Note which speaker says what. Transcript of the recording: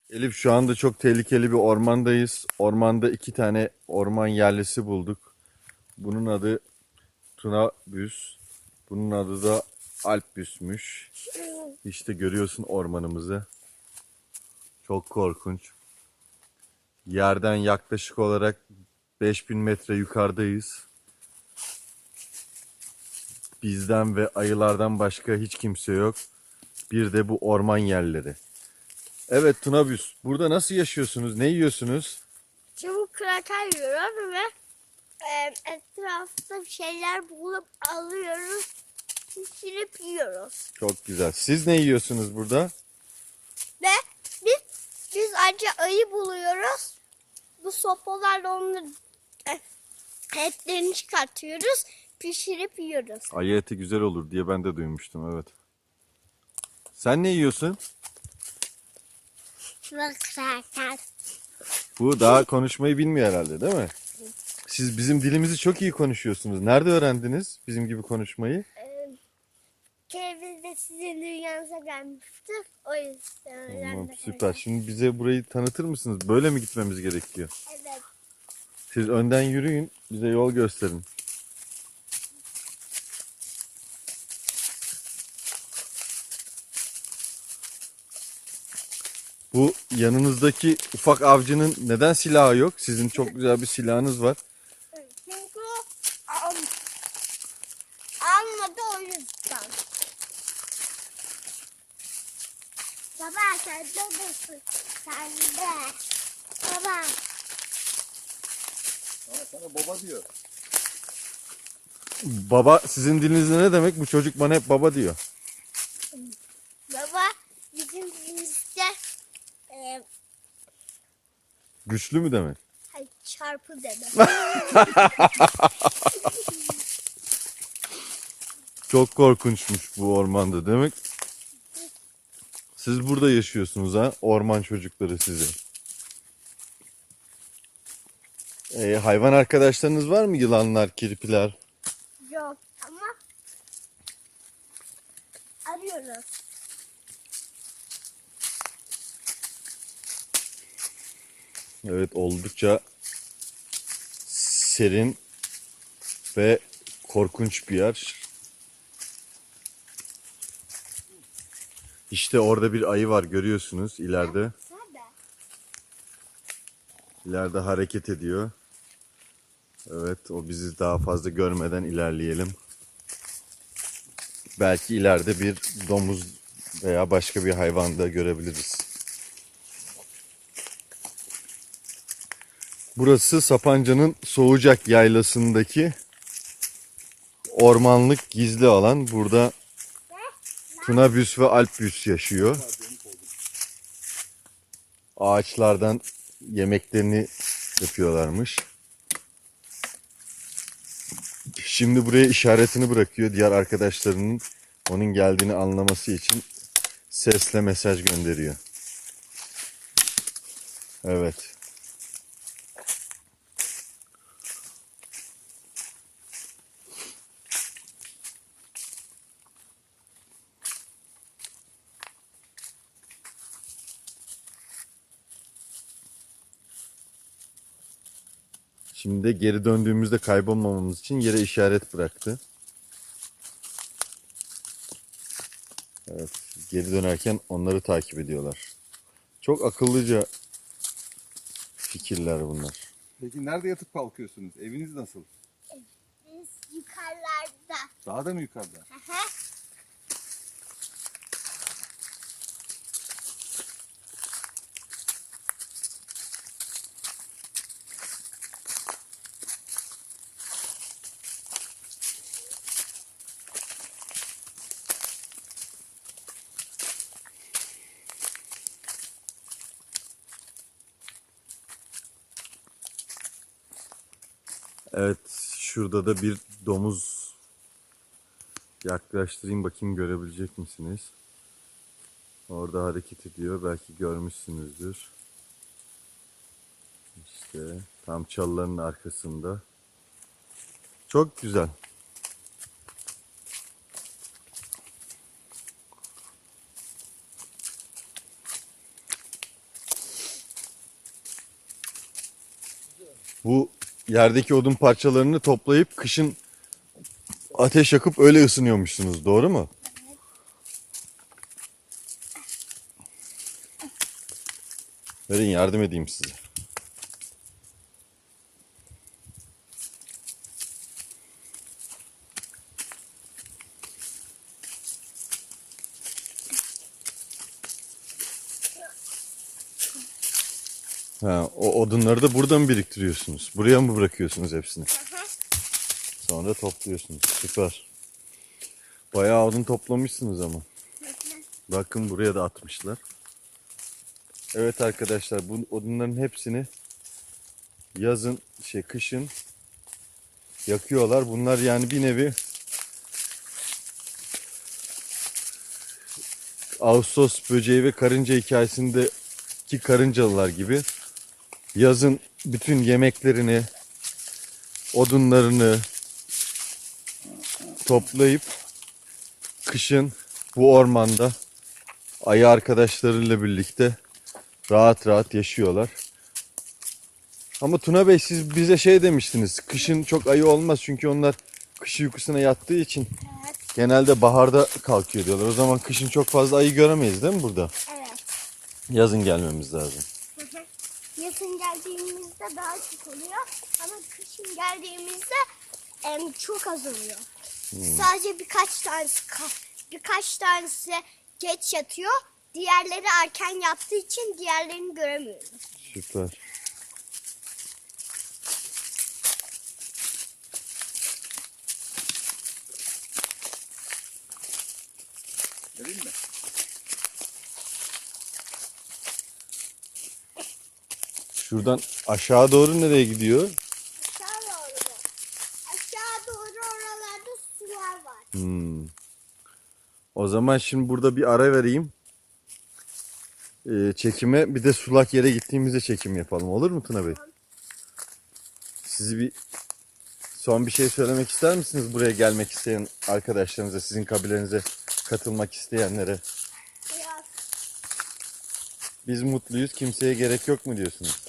Speaker 1: Elif, şu anda çok tehlikeli bir ormandayız. Ormanda 2 tane orman yerlisi bulduk. Bunun adı Tunabüs. Bunun adı da Alpbüs'müş. İşte görüyorsun ormanımızı. Çok korkunç. Yerden yaklaşık olarak 5000 metre yukarıdayız. Bizden ve ayılardan başka hiç kimse yok. Bir de bu orman yerleri. Evet Tunabüs, burada nasıl yaşıyorsunuz? Ne yiyorsunuz?
Speaker 2: Çabuk kraker yiyoruz ve etrafta bir şeyler bulup alıyoruz. Pişirip yiyoruz.
Speaker 1: Çok güzel. Siz ne yiyorsunuz burada?
Speaker 2: Ve biz ancak ayı buluyoruz. Bu sopalarla onların etlerini çıkartıyoruz. Pişirip yiyoruz.
Speaker 1: Ayı eti güzel olur diye ben de duymuştum, evet. Sen ne yiyorsun?
Speaker 2: Kraker.
Speaker 1: Bu daha konuşmayı bilmiyor herhalde, değil mi? Siz bizim dilimizi çok iyi konuşuyorsunuz. Nerede öğrendiniz bizim gibi konuşmayı?
Speaker 2: Biz de sizin dünyanıza gelmiştik. O yüzden
Speaker 1: Tamam,
Speaker 2: öğrendik.
Speaker 1: süper. Şimdi bize burayı tanıtır mısınız? Böyle mi gitmemiz gerekiyor?
Speaker 2: Evet.
Speaker 1: Siz önden yürüyün, bize yol gösterin. Bu yanınızdaki ufak avcının neden silahı yok? Sizin çok güzel bir silahınız var.
Speaker 2: Çünkü almadı o yüzden. Baba sen de mısın? Sen de. Baba.
Speaker 3: Sana baba diyor.
Speaker 1: Baba sizin dilinizde ne demek? Bu çocuk bana hep baba diyor.
Speaker 2: Baba bizim dilimizde
Speaker 1: Güçlü mü demek?
Speaker 2: çarpı demek.
Speaker 1: Çok korkunçmuş bu ormanda demek. Siz burada yaşıyorsunuz ha? Orman çocukları sizi. Hayvan arkadaşlarınız var mı? Yılanlar, kirpiler.
Speaker 2: Yok ama arıyoruz.
Speaker 1: Evet, oldukça serin ve korkunç bir yer. İşte orada bir ayı var, görüyorsunuz ileride.
Speaker 2: Nerede?
Speaker 1: İleride hareket ediyor. Evet, o bizi daha fazla görmeden ilerleyelim. Belki ileride bir domuz veya başka bir hayvan da görebiliriz. Burası Sapanca'nın Soğucak Yaylası'ndaki ormanlık gizli alan. Burada Tunabüs ve Alpbüs yaşıyor. Ağaçlardan yemeklerini yapıyorlarmış. Şimdi buraya işaretini bırakıyor. Diğer arkadaşlarının onun geldiğini anlaması için sesle mesaj gönderiyor. Evet. Şimdi de geri döndüğümüzde kaybolmamamız için yere işaret bıraktı. Evet, geri dönerken onları takip ediyorlar. Çok akıllıca fikirler bunlar.
Speaker 3: Peki nerede yatıp kalkıyorsunuz? Eviniz nasıl?
Speaker 2: Biz yukarılarda.
Speaker 3: Daha da mı yukarıda?
Speaker 2: Aha.
Speaker 1: Evet, şurada da bir domuz, yaklaştırayım bakayım, görebilecek misiniz? Orada hareket ediyor, belki görmüşsünüzdür. İşte tam çalıların arkasında. Çok güzel. Bu yerdeki odun parçalarını toplayıp kışın ateş yakıp öyle ısınıyormuşsunuz. Doğru mu? Verin yardım edeyim size. Ha, o odunları da burada mı biriktiriyorsunuz? Buraya mı bırakıyorsunuz hepsini? Sonra topluyorsunuz. Süper. Bayağı odun toplamışsınız ama. Bakın buraya da atmışlar. Evet arkadaşlar, bu odunların hepsini yazın, kışın yakıyorlar. Bunlar yani bir nevi Ağustos böceği ve karınca hikayesindeki karıncalılar gibi yazın bütün yemeklerini, odunlarını toplayıp kışın bu ormanda ayı arkadaşlarıyla birlikte rahat rahat yaşıyorlar. Ama Tuna Bey, siz bize şey demiştiniz. Kışın çok ayı olmaz çünkü onlar kış uykusuna yattığı için
Speaker 2: Evet.
Speaker 1: genelde baharda kalkıyor diyorlar. O zaman kışın çok fazla ayı göremeyiz değil mi burada?
Speaker 2: Evet.
Speaker 1: Yazın gelmemiz lazım.
Speaker 2: Yazın geldiğimizde daha çok oluyor ama kışın geldiğimizde çok az oluyor. Sadece birkaç tanesi geç yatıyor. Diğerleri erken yattığı için diğerlerini göremiyoruz.
Speaker 1: Süper.
Speaker 3: Vereyim mi?
Speaker 1: Şuradan aşağı doğru nereye gidiyor?
Speaker 2: Aşağı doğru. Aşağı doğru oralarda sular var.
Speaker 1: O zaman şimdi burada bir ara vereyim. Çekime bir de sulak yere gittiğimizde çekim yapalım. Olur mu Tuna Bey? Sizi son bir şey söylemek ister misiniz buraya gelmek isteyen arkadaşlarınıza, sizin kabilenize katılmak isteyenlere?
Speaker 2: Biraz
Speaker 1: Biz mutluyuz, kimseye gerek yok mu diyorsunuz?